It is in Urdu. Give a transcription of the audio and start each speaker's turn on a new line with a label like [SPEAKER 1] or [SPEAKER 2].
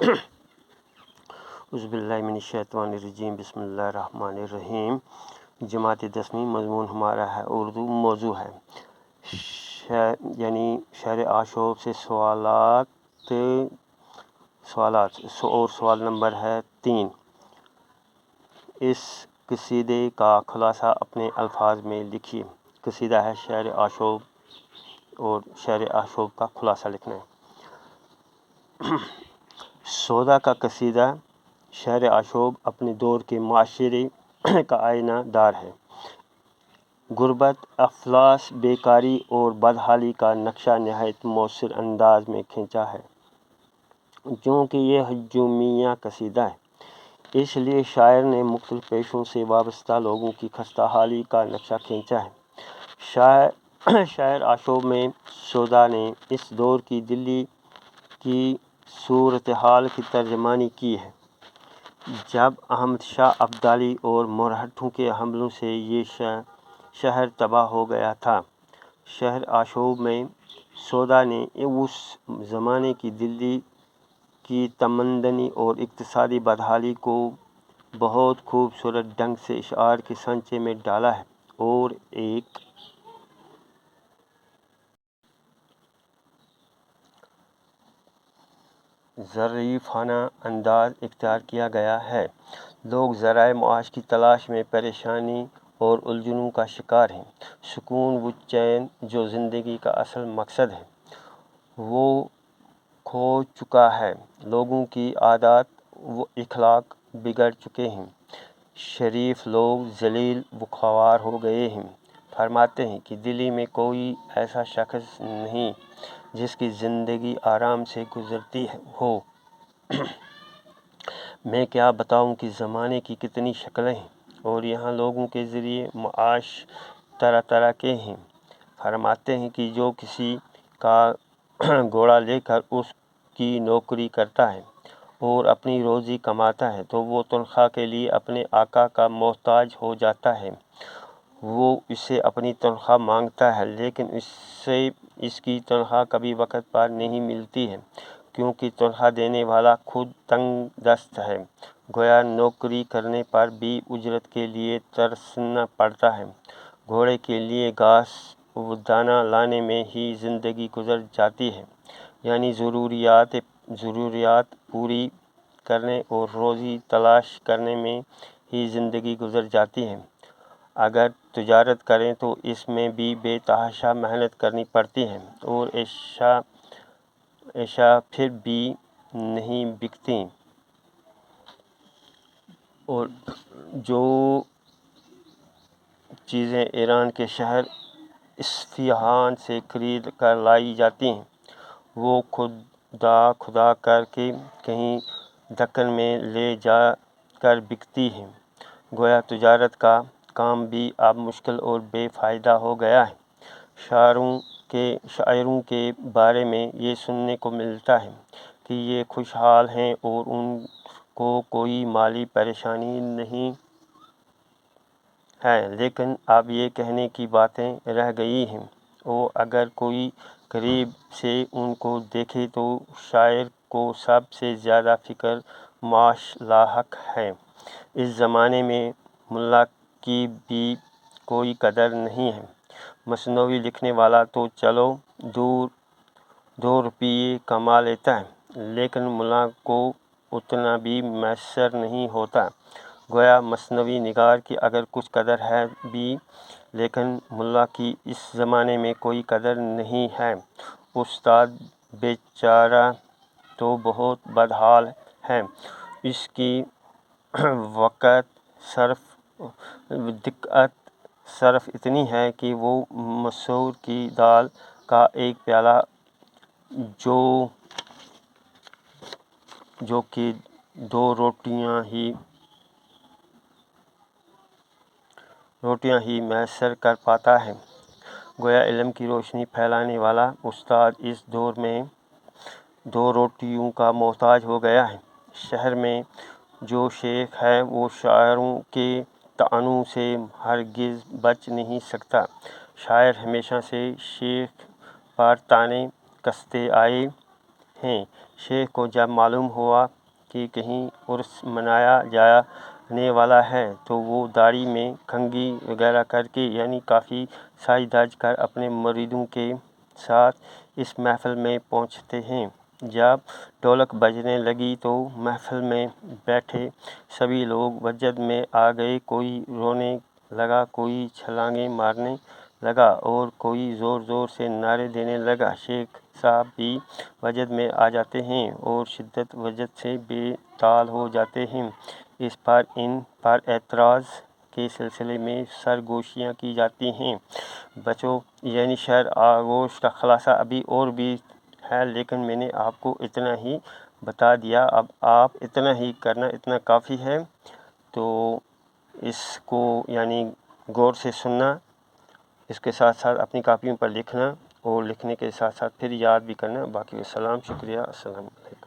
[SPEAKER 1] اعوذ باللہ من الشیطان الرجیم، بسم اللہ الرحمن الرحیم۔ جماعت 10ویں مضمون ہمارا ہے اردو، موضوع ہے یعنی شہر آشوب سے سوالات اور سوال نمبر ہے 3۔ اس قصیدے کا خلاصہ اپنے الفاظ میں لکھیے۔ قصیدہ ہے شہر آشوب اور شہر آشوب کا خلاصہ لکھنا ہے۔ سودا کا قصیدہ شہر آشوب اپنے دور کے معاشرے کا آئینہ دار ہے۔ غربت، افلاس، بیکاری اور بدحالی کا نقشہ نہایت مؤثر انداز میں کھینچا ہے۔ چونکہ یہ ہجومیہ قصیدہ ہے، اس لیے شاعر نے مختلف پیشوں سے وابستہ لوگوں کی خستہ حالی کا نقشہ کھینچا ہے۔ شہر آشوب میں سودا نے اس دور کی دلی کی صورتحال کی ترجمانی کی ہے۔ جب احمد شاہ ابدالی اور مرہٹوں کے حملوں سے یہ شہر تباہ ہو گیا تھا، شہر آشوب میں سودا نے اس زمانے کی دلی کی تمدنی اور اقتصادی بدحالی کو بہت خوبصورت ڈھنگ سے اشعار کے سانچے میں ڈالا ہے اور ایک ظریفانہ انداز اختیار کیا گیا ہے۔ لوگ ذرائع معاش کی تلاش میں پریشانی اور الجھنوں کا شکار ہیں۔ سکون و چین جو زندگی کا اصل مقصد ہے، وہ کھو چکا ہے۔ لوگوں کی عادات و اخلاق بگڑ چکے ہیں۔ شریف لوگ ذلیل و خوار ہو گئے ہیں۔ فرماتے ہیں کہ دلی میں کوئی ایسا شخص نہیں جس کی زندگی آرام سے گزرتی ہو۔ میں کیا بتاؤں کہ زمانے کی کتنی شکلیں ہیں اور یہاں لوگوں کے ذریعے معاش طرح طرح کے ہیں۔ فرماتے ہیں کہ جو کسی کا گھوڑا لے کر اس کی نوکری کرتا ہے اور اپنی روزی کماتا ہے تو وہ تنخواہ کے لیے اپنے آقا کا محتاج ہو جاتا ہے۔ وہ اسے اپنی تنخواہ مانگتا ہے، لیکن اس کی تنخواہ کبھی وقت پر نہیں ملتی ہے، کیونکہ تنخواہ دینے والا خود تنگ دست ہے۔ گویا نوکری کرنے پر بھی اجرت کے لیے ترسنا پڑتا ہے۔ گھوڑے کے لیے گھاس و دانہ لانے میں ہی زندگی گزر جاتی ہے، یعنی ضروریات پوری کرنے اور روزی تلاش کرنے میں ہی زندگی گزر جاتی ہے۔ اگر تجارت کریں تو اس میں بھی بے تحاشا محنت کرنی پڑتی ہے اور اشیاء پھر بھی نہیں بکتی، اور جو چیزیں ایران کے شہر اصفہان سے خرید کر لائی جاتی ہیں، وہ خدا کر کے کہیں دکن میں لے جا کر بکتی ہیں۔ گویا تجارت کا کام بھی اب مشکل اور بے فائدہ ہو گیا ہے۔ شاعروں کے بارے میں یہ سننے کو ملتا ہے کہ یہ خوشحال ہیں اور ان کو کوئی مالی پریشانی نہیں ہے، لیکن اب یہ کہنے کی باتیں رہ گئی ہیں، اور اگر کوئی قریب سے ان کو دیکھے تو شاعر کو سب سے زیادہ فکر معاش لاحق ہے۔ اس زمانے میں ملا کی بھی کوئی قدر نہیں ہے۔ مثنوی لکھنے والا تو چلو 2 روپیے کما لیتا ہے، لیکن ملا کو اتنا بھی میسر نہیں ہوتا۔ گویا مثنوی نگار کی اگر کچھ قدر ہے بھی، لیکن ملا کی اس زمانے میں کوئی قدر نہیں ہے۔ استاد بیچارہ تو بہت بدحال ہے۔ اس کی دقت صرف اتنی ہے کہ وہ مسور کی دال کا ایک پیالہ جو کہ 2 روٹیاں ہی میسر کر پاتا ہے۔ گویا علم کی روشنی پھیلانے والا استاد اس دور میں 2 روٹیوں کا محتاج ہو گیا ہے۔ شہر میں جو شیخ ہے وہ شاعروں کے طعنوں سے ہرگز بچ نہیں سکتا۔ شاعر ہمیشہ سے شیخ پر طعنے کستے آئے ہیں۔ شیخ کو جب معلوم ہوا کہ کہیں عرس منایا جانے والا ہے تو وہ داڑھی میں کنگھی وغیرہ کر کے یعنی کافی ساج دھج کر اپنے مریدوں کے ساتھ اس محفل میں پہنچتے ہیں۔ جب ڈھولک بجنے لگی تو محفل میں بیٹھے سبھی لوگ وجد میں آ گئے، کوئی رونے لگا، کوئی چھلانگیں مارنے لگا اور کوئی زور زور سے نعرے دینے لگا۔ شیخ صاحب بھی وجد میں آ جاتے ہیں اور شدت وجد سے بے تال ہو جاتے ہیں۔ اس پر ان پر اعتراض کے سلسلے میں سرگوشیاں کی جاتی ہیں۔ بچوں، یعنی شعر آغوش کا خلاصہ ابھی اور بھی ہے، لیکن میں نے آپ کو اتنا ہی بتا دیا۔ اب آپ اتنا ہی کرنا، اتنا کافی ہے۔ تو اس کو یعنی غور سے سننا، اس کے ساتھ ساتھ اپنی کاپیوں پر لکھنا اور لکھنے کے ساتھ ساتھ پھر یاد بھی کرنا۔ باقی السلام، شکریہ، السلام علیکم۔